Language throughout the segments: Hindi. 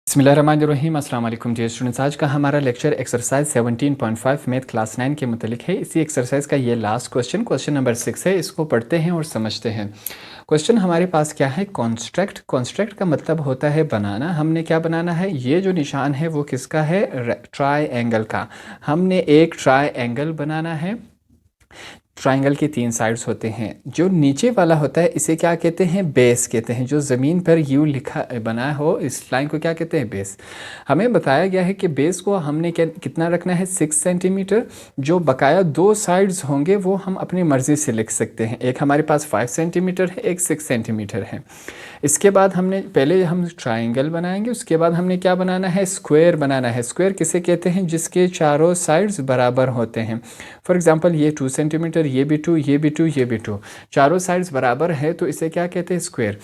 बिस्मिल्लाहिर्रहमानिर्रहीम अस्सलाम वालेकुम डियर स्टूडेंट्स। आज का हमारा लेक्चर एक्सरसाइज 17.5 मैथ क्लास 9 के मुतालिक है। इसी एक्सरसाइज का ये लास्ट क्वेश्चन नंबर 6 है। इसको पढ़ते हैं और समझते हैं। क्वेश्चन हमारे पास क्या है? कॉन्स्ट्रक्ट का मतलब होता है बनाना। हमने क्या बनाना है? ये जो निशान है वो किसका है? ट्राइएंगल का। हमने एक ट्राइएंगल बनाना है। ट्राइंगल के 3 साइड्स होते हैं। जो नीचे वाला होता है इसे क्या कहते हैं? बेस कहते हैं। जो ज़मीन पर यू लिखा बना हो इस लाइन को क्या कहते हैं? बेस। हमें बताया गया है कि बेस को हमने कितना रखना है? 6 सेंटीमीटर। जो बकाया 2 साइड्स होंगे वो हम अपनी मर्ज़ी से लिख सकते हैं। एक हमारे पास 5 सेंटीमीटर है, एक 6 सेंटीमीटर है। इसके बाद हमने पहले हम ट्राइंगल बनाएंगे, उसके बाद हमने क्या बनाना है? स्क्वायर बनाना है। स्क्वायर किसे कहते हैं? जिसके चारों साइड्स बराबर होते हैं। फॉर एग्जांपल ये 2 सेंटीमीटर, ये भी 2, ये भी 2, ये भी 2, चारों साइड्स बराबर है तो इसे क्या कहते हैं? स्क्वायर।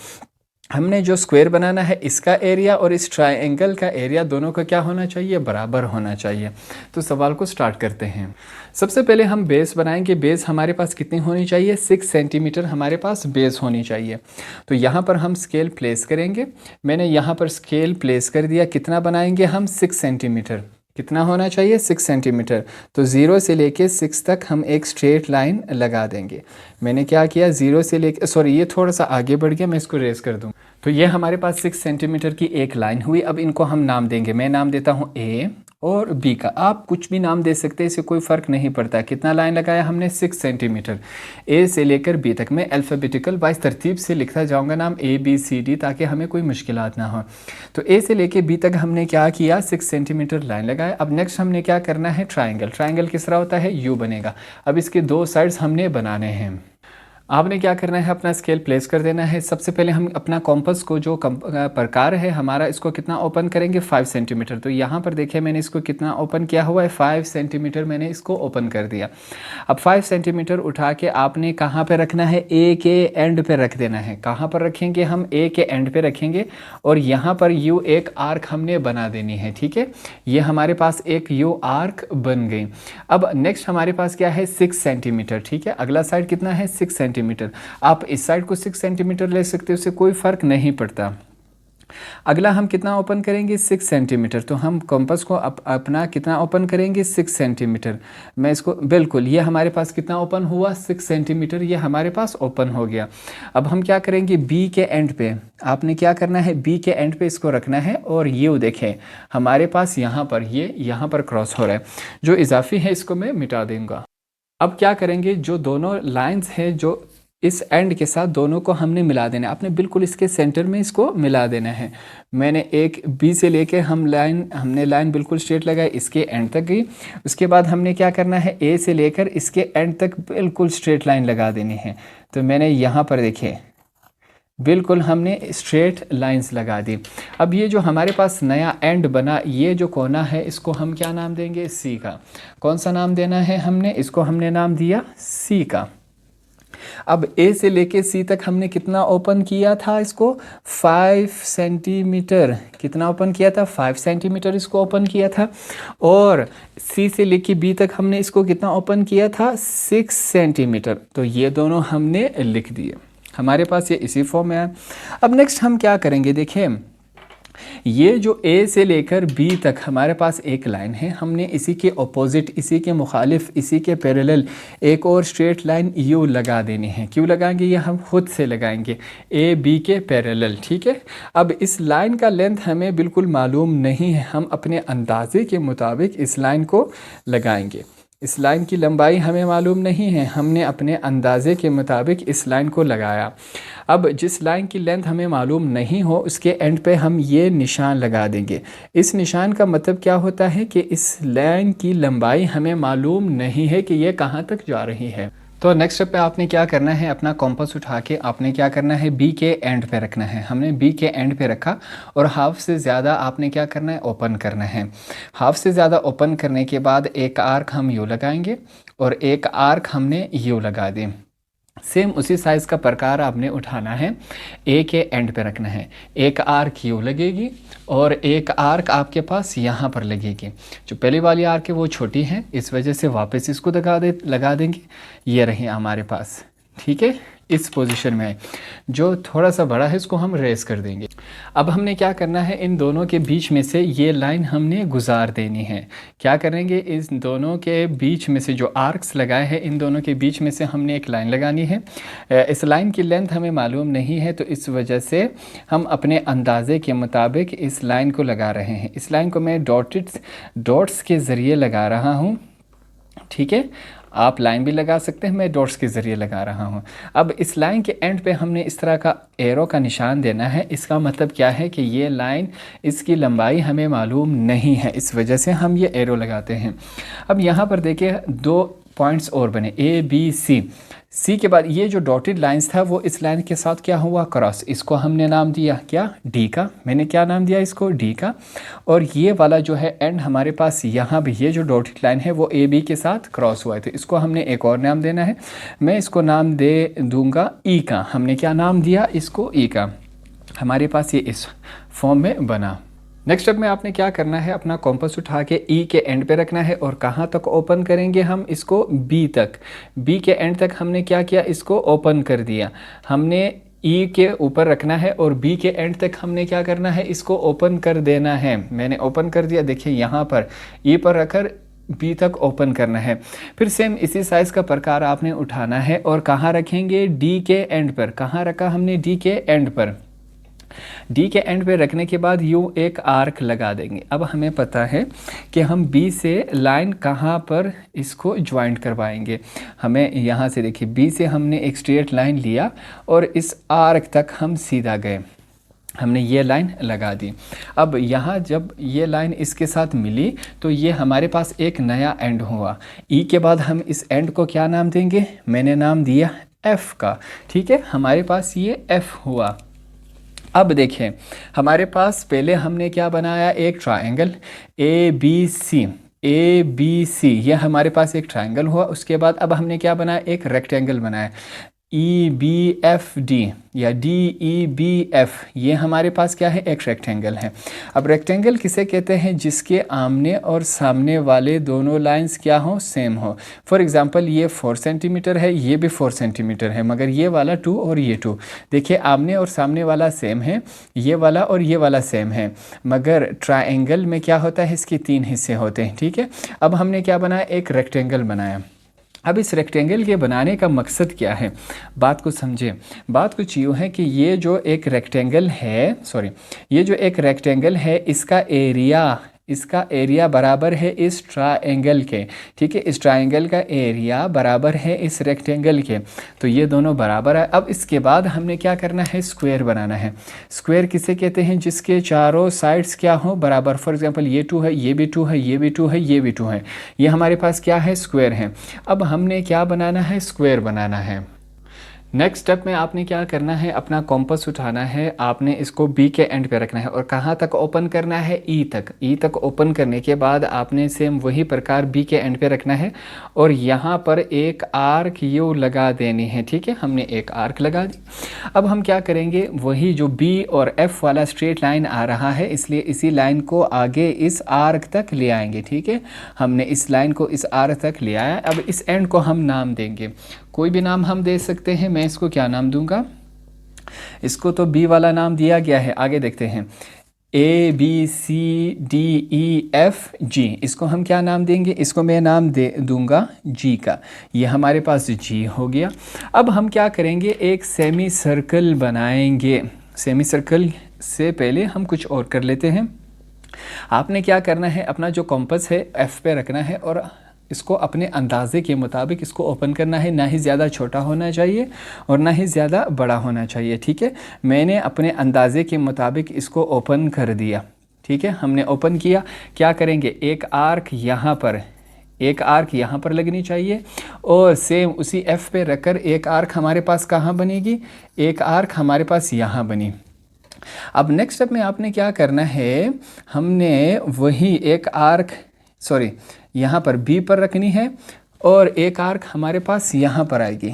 हमने जो स्क्वायर बनाना है इसका एरिया और इस ट्राइंगल का एरिया दोनों का क्या होना चाहिए? बराबर होना चाहिए। तो सवाल को स्टार्ट करते हैं। सबसे पहले हम बेस बनाएंगे। बेस हमारे पास कितनी होनी चाहिए? 6 सेंटीमीटर हमारे पास बेस होनी चाहिए। तो यहाँ पर हम स्केल प्लेस करेंगे। मैंने यहाँ पर स्केल प्लेस कर दिया। कितना बनाएंगे हम? 6 सेंटीमीटर। कितना होना चाहिए? 6 सेंटीमीटर। तो 0 से लेके 6 तक हम एक स्ट्रेट लाइन लगा देंगे। मैंने क्या किया? 0 से लेके ये थोड़ा सा आगे बढ़ गया, मैं इसको रेस कर दूँ। तो ये हमारे पास 6 सेंटीमीटर की एक लाइन हुई। अब इनको हम नाम देंगे। मैं नाम देता हूँ ए और बी का। आप कुछ भी नाम दे सकते हैं, इससे कोई फ़र्क नहीं पड़ता। कितना लाइन लगाया हमने? 6 सेंटीमीटर। ए से लेकर बी तक मैं अल्फ़ाबेटिकल वाइज तरतीब से लिखता जाऊंगा नाम ABCD, ताकि हमें कोई मुश्किलात ना हो। तो ए से लेकर बी तक हमने क्या किया? 6 सेंटीमीटर लाइन लगाया। अब नेक्स्ट हमने क्या करना है? ट्राइंगल। ट्राइंगल किस तरह होता है? यू बनेगा। अब इसके 2 साइड्स हमने बनाने हैं। आपने क्या करना है? अपना स्केल प्लेस कर देना है। सबसे पहले हम अपना कॉम्पस को जो प्रकार है हमारा, इसको कितना ओपन करेंगे? 5 सेंटीमीटर। तो यहाँ पर देखिए मैंने इसको कितना ओपन किया हुआ है? 5 सेंटीमीटर मैंने इसको ओपन कर दिया। अब 5 सेंटीमीटर उठा के आपने कहाँ पे रखना है? ए के एंड पे रख देना है। कहाँ पर रखेंगे हम? ए के एंड पे रखेंगे और यहाँ पर यू एक आर्क हमने बना देनी है। ठीक है, ये हमारे पास एक यू आर्क बन गई। अब नेक्स्ट हमारे पास क्या है? 6 सेंटीमीटर। ठीक है, अगला साइड कितना है? 6 सेंटीमीटर। आप इस साइड को 6 सेंटीमीटर ले सकते हो, उससे कोई फर्क नहीं पड़ता। अगला हम कितना ओपन करेंगे? 6 सेंटीमीटर। तो हम कंपास को अपना कितना ओपन करेंगे? 6 सेंटीमीटर। मैं इसको बिल्कुल, ये हमारे पास कितना ओपन हुआ? 6 सेंटीमीटर। ये हमारे पास ओपन हो गया। अब हम क्या करेंगे? बी के एंड पे आपने क्या करना है? बी के एंड पे इसको रखना है और ये देखें हमारे पास यहाँ पर ये यहाँ पर क्रॉस हो रहा है। जो इजाफी है इसको मैं मिटा दूंगा। अब क्या करेंगे? जो दोनों लाइंस है जो इस एंड के साथ, दोनों को हमने मिला देना है। आपने बिल्कुल इसके सेंटर में इसको मिला देना है। मैंने एक बी से लेके हमने लाइन बिल्कुल स्ट्रेट लगाई, इसके एंड तक गई। उसके बाद हमने क्या करना है? ए से लेकर इसके एंड तक बिल्कुल स्ट्रेट लाइन लगा देनी है। तो मैंने यहाँ पर देखिए बिल्कुल हमने स्ट्रेट लाइंस लगा दी। अब ये जो हमारे पास नया एंड बना, ये जो कोना है इसको हम क्या नाम देंगे? सी का। कौन सा नाम देना है हमने? इसको हमने नाम दिया सी का। अब ए से लेके सी तक हमने कितना ओपन किया था? इसको 5 सेंटीमीटर। कितना ओपन किया था? 5 सेंटीमीटर इसको ओपन किया था। और सी से लेके बी तक हमने इसको कितना ओपन किया था? 6 सेंटीमीटर। तो ये दोनों हमने लिख दिए। हमारे पास ये इसी फॉर्म में है। अब नेक्स्ट हम क्या करेंगे? देखिए ये जो ए से लेकर बी तक हमारे पास एक लाइन है, हमने इसी के ऑपोजिट, इसी के मुखालिफ, इसी के पैरेलल एक और स्ट्रेट लाइन यू लगा देनी है। क्यों लगाएंगे? ये हम खुद से लगाएंगे, ए बी के पैरेलल। ठीक है, अब इस लाइन का लेंथ हमें बिल्कुल मालूम नहीं है, हम अपने अंदाजे के मुताबिक इस लाइन को लगाएंगे। इस लाइन की लंबाई हमें मालूम नहीं है, हमने अपने अंदाजे के मुताबिक इस लाइन को लगाया। अब जिस लाइन की लेंथ हमें मालूम नहीं हो उसके एंड पे हम ये निशान लगा देंगे। इस निशान का मतलब क्या होता है कि इस लाइन की लंबाई हमें मालूम नहीं है कि ये कहाँ तक जा रही है। तो नेक्स्ट स्टेप पे आपने क्या करना है? अपना कॉम्पास उठा के आपने क्या करना है? बी के एंड पे रखना है। हमने बी के एंड पे रखा और हाफ से ज़्यादा आपने क्या करना है? ओपन करना है। हाफ से ज़्यादा ओपन करने के बाद एक आर्क हम यू लगाएंगे और एक आर्क हमने यू लगा दी। सेम उसी साइज़ का प्रकार आपने उठाना है, ए के एंड पे रखना है। एक आर्क यू लगेगी और एक आर्क आपके पास यहाँ पर लगेगी। जो पहली वाली आर्क है वो छोटी है, इस वजह से वापस इसको लगा देंगे। ये रही हमारे पास ठीक है, इस पोजीशन में है। जो थोड़ा सा बड़ा है इसको हम रेस कर देंगे। अब हमने क्या करना है, इन दोनों के बीच में से ये लाइन हमने गुजार देनी है। क्या करेंगे, इस दोनों के बीच में से जो आर्क्स लगाए हैं इन दोनों के बीच में से हमने एक लाइन लगानी है। इस लाइन की लेंथ हमें मालूम नहीं है, तो इस वजह से हम अपने अंदाजे के मुताबिक इस लाइन को लगा रहे हैं। इस लाइन को मैं डॉट्स के ज़रिए लगा रहा हूँ। ठीक है, आप लाइन भी लगा सकते हैं, मैं डॉट्स के ज़रिए लगा रहा हूँ। अब इस लाइन के एंड पे हमने इस तरह का एरो का निशान देना है। इसका मतलब क्या है कि ये लाइन, इसकी लंबाई हमें मालूम नहीं है, इस वजह से हम ये एरो लगाते हैं। अब यहाँ पर देखिए 2 पॉइंट्स और बने, ए बी सी। सी के बाद ये जो डॉटेड लाइंस था वो इस लाइन के साथ क्या हुआ, क्रॉस। इसको हमने नाम दिया क्या, डी का। मैंने क्या नाम दिया इसको, डी का। और ये वाला जो है एंड हमारे पास यहाँ भी ये जो डॉटेड लाइन है वो ए बी के साथ क्रॉस हुआ है, तो इसको हमने एक और नाम देना है। मैं इसको नाम दे दूंगा ई का। हमने क्या नाम दिया इसको, ई का। हमारे पास ये इस फॉर्म में बना। नेक्स्ट स्टेप में आपने क्या करना है, अपना कॉम्पस उठा के ई के एंड पे रखना है। और कहाँ तक ओपन करेंगे हम इसको, बी तक। बी के एंड तक हमने क्या किया, इसको ओपन कर दिया। हमने ई के ऊपर रखना है और बी के एंड तक हमने क्या करना है, इसको ओपन कर देना है। मैंने ओपन कर दिया, देखिए यहाँ पर ई पर रखकर बी तक ओपन करना है। फिर सेम इसी साइज़ का प्रकार आपने उठाना है और कहाँ रखेंगे, डी के एंड पर। कहाँ रखा हमने, डी के एंड पर। डी के एंड पे रखने के बाद यूँ एक आर्क लगा देंगे। अब हमें पता है कि हम बी से लाइन कहाँ पर इसको ज्वाइंट करवाएंगे। हमें यहाँ से देखिए बी से हमने एक स्ट्रेट लाइन लिया और इस आर्क तक हम सीधा गए, हमने ये लाइन लगा दी। अब यहाँ जब ये लाइन इसके साथ मिली तो ये हमारे पास एक नया एंड हुआ। ई के बाद हम इस एंड को क्या नाम देंगे, मैंने नाम दिया एफ का। ठीक है, हमारे पास ये एफ हुआ। अब देखें हमारे पास पहले हमने क्या बनाया, एक ट्रायंगल ए बी सी, ये हमारे पास एक ट्रायंगल हुआ। उसके बाद अब हमने क्या बनाया, एक रेक्टेंगल बनाया, ई बी एफ डी या डी ई बी एफ। ये हमारे पास क्या है, एक रेक्टेंगल है। अब रेक्टेंगल किसे कहते हैं, जिसके आमने और सामने वाले दोनों लाइंस क्या हो, सेम हो। फॉर एग्जांपल ये 4 सेंटीमीटर है, ये भी 4 सेंटीमीटर है, मगर ये वाला 2 और ये 2। देखिए आमने और सामने वाला सेम है, ये वाला और ये वाला सेम है, मगर ट्रायंगल में क्या होता है, इसके 3 हिस्से होते हैं। ठीक है, अब हमने क्या बनाया, एक रेक्टेंगल बनाया। अब इस रेक्टेंगल के बनाने का मकसद क्या है, बात को समझें। बात कुछ यूँ है कि ये जो एक रेक्टेंगल है, इसका एरिया बराबर है इस ट्रायंगल के। ठीक है, इस ट्रायंगल का एरिया बराबर है इस रेक्टेंगल के, तो ये दोनों बराबर है। अब इसके बाद हमने क्या करना है, स्क्वायर बनाना है। स्क्वायर किसे कहते हैं, जिसके चारों साइड्स क्या हो, बराबर। फॉर एग्जांपल ये 2 है, ये भी 2 है, ये भी 2 है, ये भी 2 है, ये हमारे पास क्या है, स्क्वायर है। अब हमने क्या बनाना है, स्क्वायर बनाना है। नेक्स्ट स्टेप में आपने क्या करना है, अपना कॉम्पस उठाना है, आपने इसको बी के एंड पे रखना है और कहाँ तक ओपन करना है, ई तक। ई तक ओपन करने के बाद आपने सेम वही प्रकार बी के एंड पे रखना है और यहाँ पर एक आर्क यू लगा देनी है। ठीक है, हमने एक आर्क लगा दी। अब हम क्या करेंगे, वही जो बी और एफ वाला स्ट्रेट लाइन आ रहा है, इसलिए इसी लाइन को आगे इस आर्क तक ले आएंगे। ठीक है, हमने इस लाइन को इस आर्क तक ले आया। अब इस एंड को हम नाम देंगे, कोई भी नाम हम दे सकते हैं। मैं इसको क्या नाम दूंगा, इसको तो बी वाला नाम दिया गया है, आगे देखते हैं, A B C D E F G. इसको हम क्या नाम देंगे, इसको मैं नाम दे दूंगा जी का। ये हमारे पास जी हो गया। अब हम क्या करेंगे, एक सेमी सर्कल बनाएंगे। सेमी सर्कल से पहले हम कुछ और कर लेते हैं। आपने क्या करना है, अपना जो कॉम्पस है एफ पे रखना है और इसको अपने अंदाजे के मुताबिक इसको ओपन करना है। ना ही ज़्यादा छोटा होना चाहिए और ना ही ज़्यादा बड़ा होना चाहिए। ठीक है, मैंने अपने अंदाजे के मुताबिक इसको ओपन कर दिया। ठीक है, हमने ओपन किया। क्या करेंगे, एक आर्क यहाँ पर लगनी चाहिए और सेम उसी एफ पे रखकर एक आर्क हमारे पास कहाँ बनेगी, एक आर्क हमारे पास यहाँ बनी। अब नेक्स्ट स्टेप में आपने क्या करना है, हमने वही एक आर्क यहाँ पर बी पर रखनी है और एक आर्क हमारे पास यहाँ पर आएगी।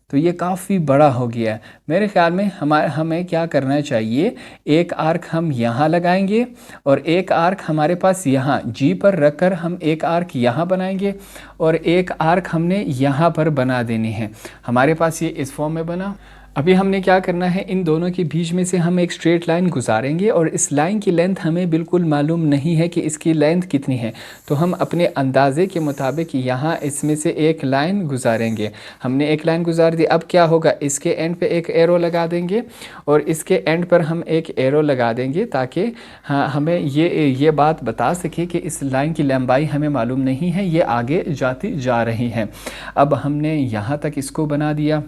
तो तो ये काफ़ी बड़ा हो गया है। मेरे ख्याल में हमें क्या करना चाहिए, एक आर्क हम यहाँ लगाएंगे और एक आर्क हमारे पास यहाँ जी पर रखकर हम एक आर्क यहाँ बनाएंगे और एक आर्क हमने यहाँ पर बना देनी है। हमारे पास ये इस फॉर्म में बना। अभी हमने क्या करना है, इन दोनों के बीच में से हम एक स्ट्रेट लाइन गुजारेंगे और इस लाइन की लेंथ हमें बिल्कुल मालूम नहीं है कि इसकी लेंथ कितनी है, तो हम अपने अंदाज़े के मुताबिक यहाँ इसमें से एक लाइन गुजारेंगे। हमने एक लाइन गुजार दी, अब क्या होगा, इसके एंड पे एक एरो लगा देंगे और इसके एंड पर हम एक एरो लगा देंगे ताकि हाँ हमें ये बात बता सके कि इस लाइन की लंबाई हमें मालूम नहीं है, ये आगे जाती जा रही है। अब हमने यहाँ तक इसको बना दिया।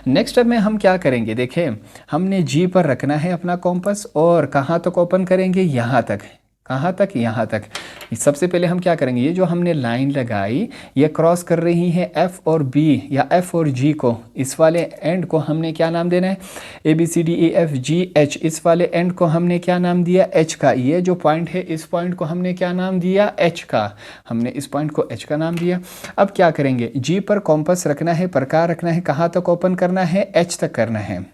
नेक्स्ट स्टेप में हम क्या करेंगे, देखें हमने जी पर रखना है अपना कॉम्पस और कहाँ तक ओपन करेंगे, यहाँ तक। कहाँ तक, यहाँ तक। सबसे पहले हम क्या करेंगे, ये जो हमने लाइन लगाई ये क्रॉस कर रही है एफ़ और बी या एफ़ और जी को। इस वाले एंड को हमने क्या नाम देना है, A B C D E F G H. इस वाले एंड को हमने क्या नाम दिया, एच का। ये जो पॉइंट है इस पॉइंट को हमने क्या नाम दिया, एच का। हमने इस पॉइंट को एच का नाम दिया। अब क्या करेंगे, जी पर कॉम्पस रखना है, प्रकार रखना है, कहाँ तक ओपन करना है, एच तक करना है।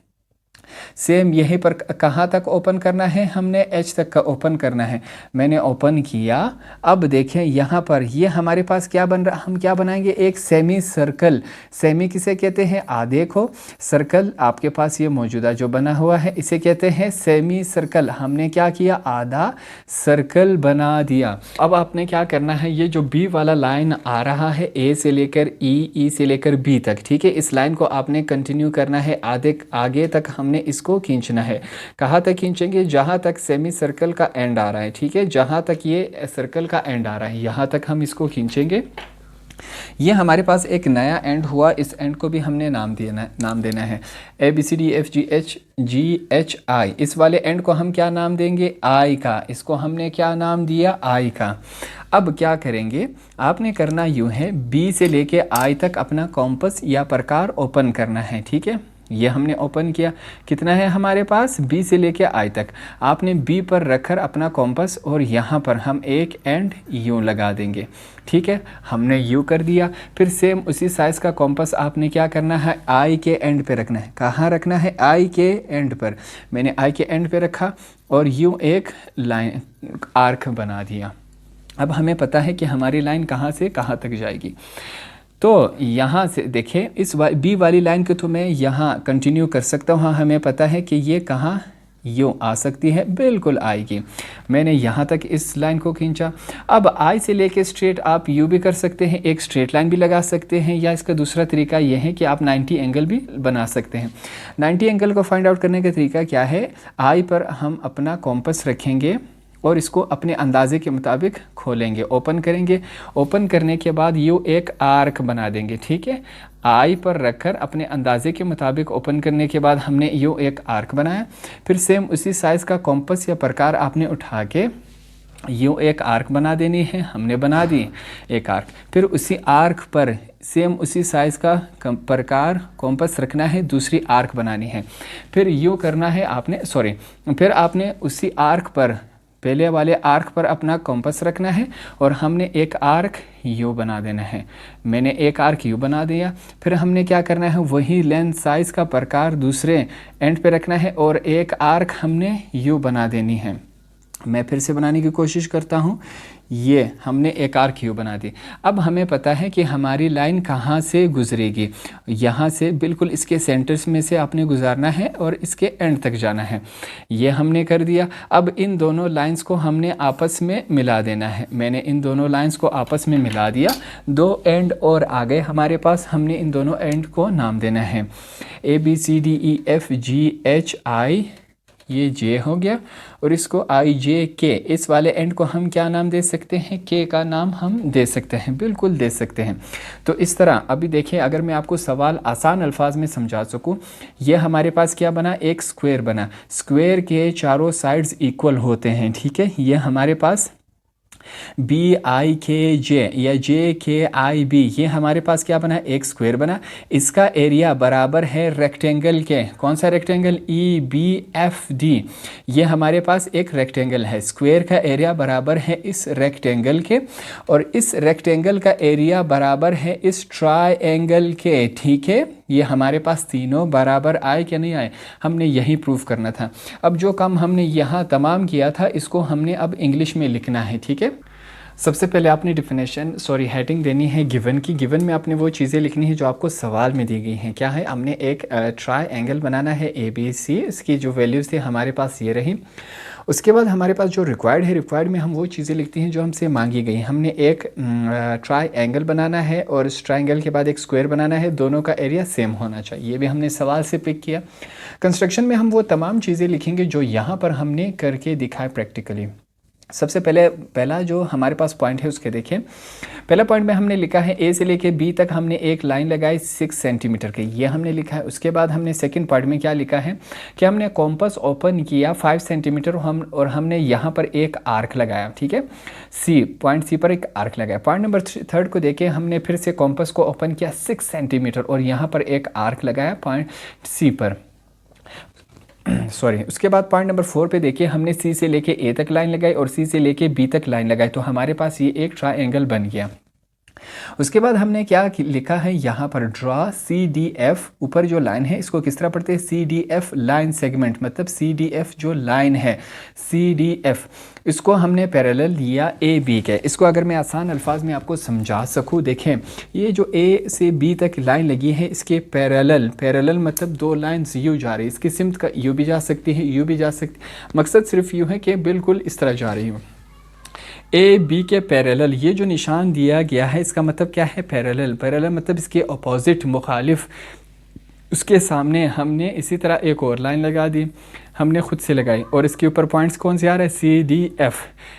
सेम यहीं पर कहाँ तक ओपन करना है, हमने एच तक का ओपन करना है। मैंने ओपन किया। अब देखें यहाँ पर ये हमारे पास क्या बन रहा, हम क्या बनाएंगे, एक सेमी सर्कल। सेमी किसे कहते हैं, आधे को। सर्कल आपके पास ये मौजूदा जो बना हुआ है इसे कहते हैं सेमी सर्कल। हमने क्या किया, आधा सर्कल बना दिया। अब आपने क्या करना है, ये जो बी वाला लाइन आ रहा है ए से लेकर ई से लेकर बी तक, ठीक है, इस लाइन को आपने कंटिन्यू करना है, आगे तक हमने इसको खींचना है। कहाँ तक खींचेंगे, जहाँ तक सेमी सर्कल का एंड आ रहा है, ठीक है, जहाँ तक ये सर्कल का एंड आ रहा है यहाँ तक हम इसको खींचेंगे। ये हमारे पास एक नया एंड हुआ, इस एंड को भी हमने नाम देना है A B C D F G H G H I. इस वाले एंड को हम क्या नाम देंगे, आई का। इसको हमने क्या नाम दिया, आई का। अब क्या करेंगे, आपने करना यूँ है, बी से लेके आई तक अपना कॉम्पस या प्रकार ओपन करना है, ठीक है। ये हमने ओपन किया, कितना है हमारे पास, बी से लेके आई तक। आपने बी पर रखकर अपना कॉम्पस और यहाँ पर हम एक एंड यूँ लगा देंगे, ठीक है। हमने यूँ कर दिया। फिर सेम उसी साइज़ का कॉम्पस आपने क्या करना है, आई के एंड पे रखना है। कहाँ रखना है, आई के एंड पर। मैंने आई के एंड पे रखा और यूँ एक लाइन आर्क बना दिया। अब हमें पता है कि हमारी लाइन कहाँ से कहाँ तक जाएगी। तो यहाँ से देखें, इस बी वाली लाइन को तो मैं यहाँ कंटिन्यू कर सकता हूँ। हाँ, हमें पता है कि ये कहाँ यूँ आ सकती है, बिल्कुल आएगी। मैंने यहाँ तक इस लाइन को खींचा। अब आई से लेके स्ट्रेट आप यू भी कर सकते हैं, एक स्ट्रेट लाइन भी लगा सकते हैं, या इसका दूसरा तरीका यह है कि आप 90 एंगल भी बना सकते हैं। 90 एंगल को फाइंड आउट करने का तरीका क्या है, आई पर हम अपना कॉम्पस रखेंगे और इसको अपने अंदाजे के मुताबिक खोलेंगे, ओपन करेंगे। ओपन करने के बाद यूँ एक आर्क बना देंगे, ठीक है। आई पर रखकर अपने अंदाजे के मुताबिक ओपन करने के बाद हमने यूँ एक आर्क बनाया। फिर सेम उसी साइज़ का कॉम्पस या प्रकार आपने उठा के यूँ एक आर्क बना देनी है। हमने बना दी एक आर्क। फिर उसी आर्क पर सेम उसी साइज़ का प्रकार कॉम्पस रखना है, दूसरी आर्क बनानी है। फिर यूँ करना है आपने, फिर आपने उसी आर्क पर, पहले वाले आर्क पर अपना कॉम्पस रखना है और हमने एक आर्क यू बना देना है। मैंने एक आर्क यू बना दिया। फिर हमने क्या करना है, वही लेंथ साइज़ का प्रकार दूसरे एंड पे रखना है और एक आर्क हमने यू बना देनी है। मैं फिर से बनाने की कोशिश करता हूँ। ये हमने एक आर्क यू बना दी। अब हमें पता है कि हमारी लाइन कहाँ से गुजरेगी, यहाँ से बिल्कुल इसके सेंटर्स में से आपने गुजारना है और इसके एंड तक जाना है। ये हमने कर दिया। अब इन दोनों लाइंस को हमने आपस में मिला देना है। मैंने इन दोनों लाइंस को आपस में मिला दिया, दो एंड और आ गए हमारे पास। हमने इन दोनों एंड को नाम देना है A B C D E F G H I, ये जे हो गया, और इसको आई जे के। इस वाले एंड को हम क्या नाम दे सकते हैं, के का नाम हम दे सकते हैं, बिल्कुल दे सकते हैं। तो इस तरह अभी देखिए, अगर मैं आपको सवाल आसान अल्फाज में समझा सकूं, ये हमारे पास क्या बना, एक स्क्वायर बना। स्क्वायर के चारों साइड्स इक्वल होते हैं, ठीक है। ये हमारे पास बी आई के जे या जे के आई बी, ये हमारे पास क्या बना, एक स्क्वायर बना। इसका एरिया बराबर है रेक्टेंगल के, कौन सा rectangle, E B F D. ये हमारे पास एक रेक्टेंगल है, स्क्वायर का एरिया बराबर है इस रेक्टेंगल के, और इस रेक्टेंगल का एरिया बराबर है इस ट्राइंगल के। ठीक है, ये हमारे पास तीनों बराबर आए क्या नहीं आए, हमने यही प्रूफ करना था। अब जो काम हमने यहाँ तमाम किया था, इसको हमने अब इंग्लिश में लिखना है। ठीक है, सबसे पहले आपने हेडिंग देनी है गिवन की। गिवन में आपने वो चीज़ें लिखनी है जो आपको सवाल में दी गई हैं। क्या है, हमने एक ट्रायंगल बनाना है ए बी सी, इसकी जो वैल्यूज़ थी हमारे पास ये रही। उसके बाद हमारे पास जो रिक्वायर्ड है, रिक्वायर्ड में हम वो चीज़ें लिखती हैं जो हमसे मांगी गई। हमने एक ट्रायंगल बनाना है और इस ट्रायंगल के बाद एक स्क्वायर बनाना है, दोनों का एरिया सेम होना चाहिए। ये भी हमने सवाल से पिक किया। कंस्ट्रक्शन में हम वो तमाम चीज़ें लिखेंगे जो यहाँ पर हमने करके दिखाए प्रैक्टिकली। सबसे पहला जो हमारे पास पॉइंट है उसके देखें। पहला पॉइंट में हमने लिखा है ए से लेके बी तक हमने एक लाइन लगाई 6 सेंटीमीटर की, ये हमने लिखा है। उसके बाद हमने सेकंड पॉइंट में क्या लिखा है कि हमने कॉम्पस ओपन किया 5 सेंटीमीटर और हमने यहाँ पर एक आर्क लगाया। ठीक है, पॉइंट सी पर एक आर्क लगाया। पॉइंट नंबर थर्ड को देखें, हमने फिर से कॉम्पस को ओपन किया 6 सेंटीमीटर और यहाँ पर एक आर्क लगाया पॉइंट सी पर। उसके बाद पॉइंट नंबर 4 पे देखिए, हमने सी से लेके ए तक लाइन लगाई और सी से लेके बी तक लाइन लगाई, तो हमारे पास ये एक ट्रायंगल बन गया। उसके बाद हमने क्या लिखा है यहाँ पर, ड्रा सी डी एफ, ऊपर जो लाइन है इसको किस तरह पढ़ते हैं, C D F line segment, मतलब सी डी एफ जो लाइन है, सी डी एफ, इसको हमने पैरेलल लिया ए बी के। इसको अगर मैं आसान अल्फाज में आपको समझा सकूँ, देखें ये जो ए से बी तक लाइन लगी है इसके पैरेलल मतलब दो लाइन्स यू जा रही है, इसकी सिमत का यू भी जा सकती है, यू भी जा सकती है, मकसद सिर्फ यूँ है कि बिल्कुल इस तरह जा रही हूँ। ए बी के पैरेलल, ये जो निशान दिया गया है इसका मतलब क्या है, पैरेलल मतलब इसके अपोजिट, मुखालिफ। उसके सामने हमने इसी तरह एक और लाइन लगा दी, हमने खुद से लगाई, और इसके ऊपर पॉइंट्स कौन से आ रहे हैं,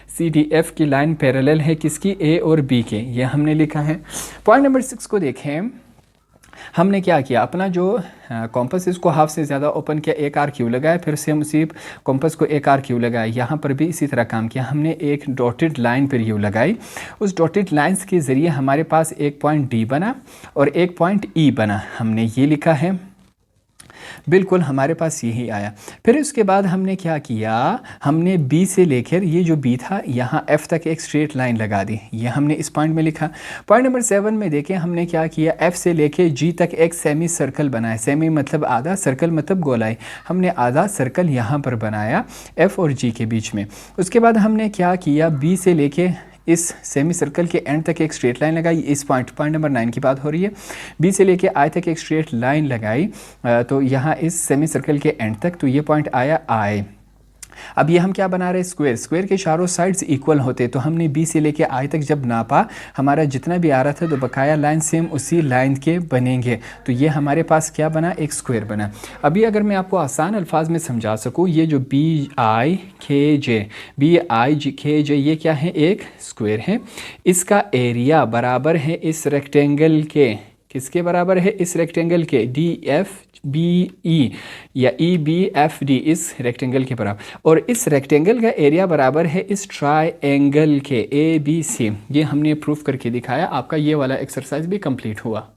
सी डी एफ की लाइन पैरेलल है किसकी, ए और बी के, ये हमने लिखा है। पॉइंट नंबर 6 को देखें, हमने क्या किया, अपना जो कॉम्पस इसको हाफ से ज़्यादा ओपन किया, एक आर क्यू लगाया, फिर से मुसीब कॉम्पस को एक आर क्यू लगाया। यहाँ पर भी इसी तरह काम किया, हमने एक डॉटेड लाइन पर यू लगाई। उस डॉटेड लाइंस के ज़रिए हमारे पास एक पॉइंट डी बना और एक पॉइंट ई बना, हमने ये लिखा है, बिल्कुल हमारे पास यही आया। फिर उसके बाद हमने क्या किया, हमने बी से लेकर ये जो बी था यहाँ एफ तक एक स्ट्रेट लाइन लगा दी, ये हमने इस पॉइंट में लिखा। पॉइंट नंबर 7 में देखें, हमने क्या किया, एफ से लेके जी तक एक सेमी सर्कल बनाया, सेमी मतलब आधा, सर्कल मतलब गोलाई, हमने आधा सर्कल यहाँ पर बनाया एफ और जी के बीच में। उसके बाद हमने क्या किया, बी से लेके इस सेमी सर्कल के एंड तक एक स्ट्रेट लाइन लगाई, इस पॉइंट नंबर 9 की बात हो रही है। बी से लेके आई तक एक स्ट्रेट लाइन लगाई, तो यहाँ इस सेमी सर्कल के एंड तक, तो ये पॉइंट आया आई। अब ये हम क्या बना रहे हैं, स्क्वायर के चारों साइड्स इक्वल होते, तो हमने बी से लेके आई तक जब नापा, हमारा जितना भी आ रहा था तो बकाया लाइन सेम उसी लाइन के बनेंगे, तो ये हमारे पास क्या बना, एक स्क्वायर बना। अभी अगर मैं आपको आसान अल्फाज में समझा सकूँ, ये जो बी आई के जे ये क्या है, एक स्क्वायर है, इसका एरिया बराबर है इस रेक्टेंगल के, किसके बराबर है, इस रेक्टेंगल के, डी एफ बी ई या ई बी एफ डी, इस रेक्टेंगल के बराबर, और इस रेक्टेंगल का एरिया बराबर है इस ट्रायंगल के, ए बी सी। ये हमने प्रूफ करके दिखाया, आपका ये वाला एक्सरसाइज भी कंप्लीट हुआ।